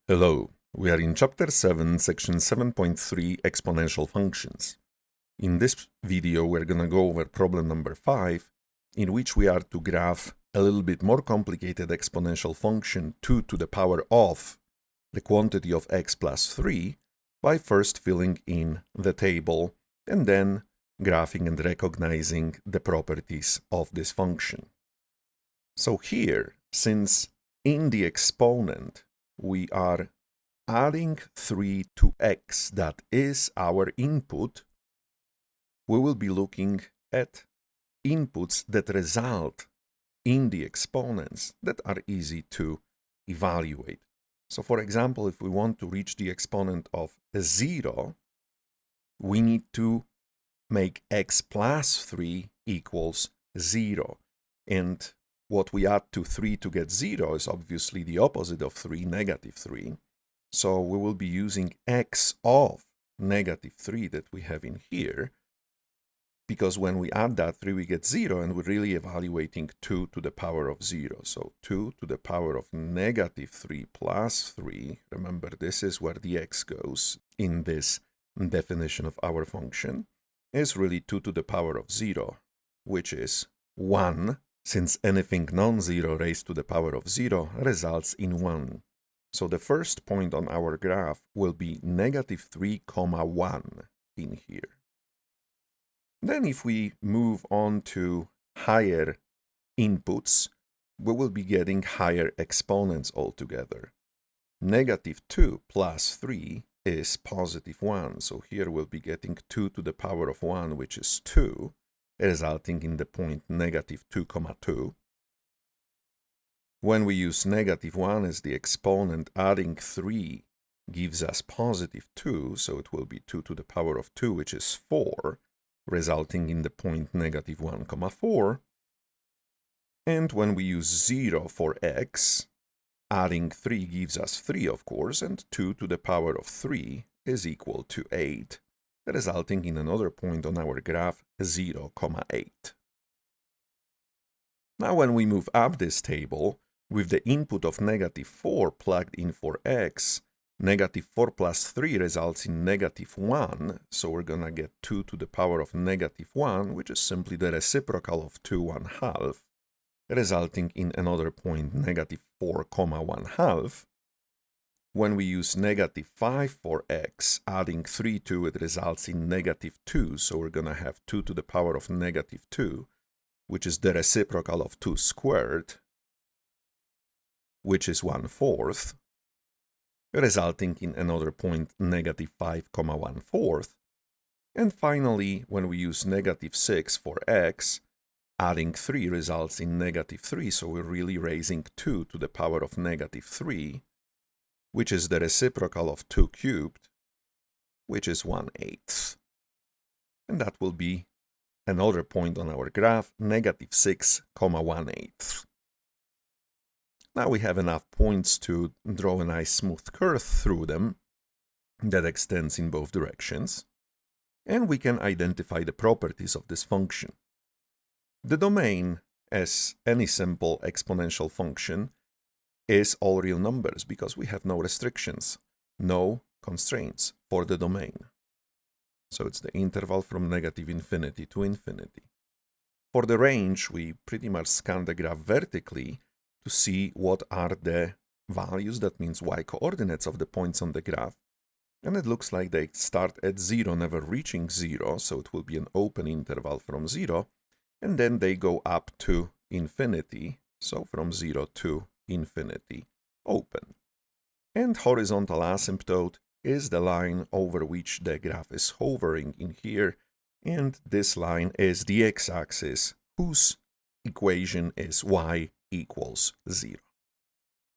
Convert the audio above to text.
Hello, we are in Chapter 7, Section 7.3, Exponential Functions. In this video, we're going to go over problem number 5, in which we are to graph a little bit more complicated exponential function 2 to the power of the quantity of x plus 3 by first filling in the table and then graphing and recognizing the properties of this function. So here, since in the exponent we are adding 3 to x, that is our input, we will be looking at inputs that result in the exponents that are easy to evaluate. So for example, if we want to reach the exponent of 0, we need to make x plus 3 equals 0. And what we add to 3 to get 0 is obviously the opposite of 3, negative 3. So we will be using x of negative 3 that we have in here, because when we add that 3 we get 0, and we're really evaluating 2 to the power of 0. So 2 to the power of negative 3 plus 3, remember this is where the x goes in this definition of our function, is really 2 to the power of 0, which is 1. Since anything non-zero raised to the power of 0 results in 1. So the first point on our graph will be negative 3, 1 in here. Then if we move on to higher inputs, we will be getting higher exponents altogether. Negative 2 plus 3 is positive 1. So here we'll be getting 2 to the power of 1, which is 2. Resulting in the point negative 2, 2. When we use negative 1 as the exponent, adding 3 gives us positive 2, so it will be 2 to the power of 2, which is 4, resulting in the point negative 1, 4. And when we use 0 for x, adding 3 gives us 3, of course, and 2 to the power of 3 is equal to 8. Resulting in another point on our graph, 0, 8. Now when we move up this table, with the input of negative 4 plugged in for x, negative 4 plus 3 results in negative 1, so we're going to get 2 to the power of negative 1, which is simply the reciprocal of 2, 1/2, resulting in another point, negative 4, 1/2. When we use negative 5 for x, adding 3 to it results in negative 2, so we're going to have 2 to the power of negative 2, which is the reciprocal of 2 squared, which is 1/4, resulting in another point, negative 5, 1/4. And finally, when we use negative 6 for x, adding 3 results in negative 3, so we're really raising 2 to the power of negative 3, which is the reciprocal of 2 cubed, which is 1/8. And that will be another point on our graph, negative 6, 1/8. Now we have enough points to draw a nice smooth curve through them that extends in both directions, and we can identify the properties of this function. The domain, as any simple exponential function, is all real numbers because we have no restrictions, no constraints for the domain. So it's the interval from negative infinity to infinity. For the range, we pretty much scan the graph vertically to see what are the values, that means y-coordinates of the points on the graph. And it looks like they start at 0, never reaching 0, so it will be an open interval from 0, and then they go up to infinity, so from 0 to infinity, open. And horizontal asymptote is the line over which the graph is hovering in here, and this line is the x-axis whose equation is y equals 0.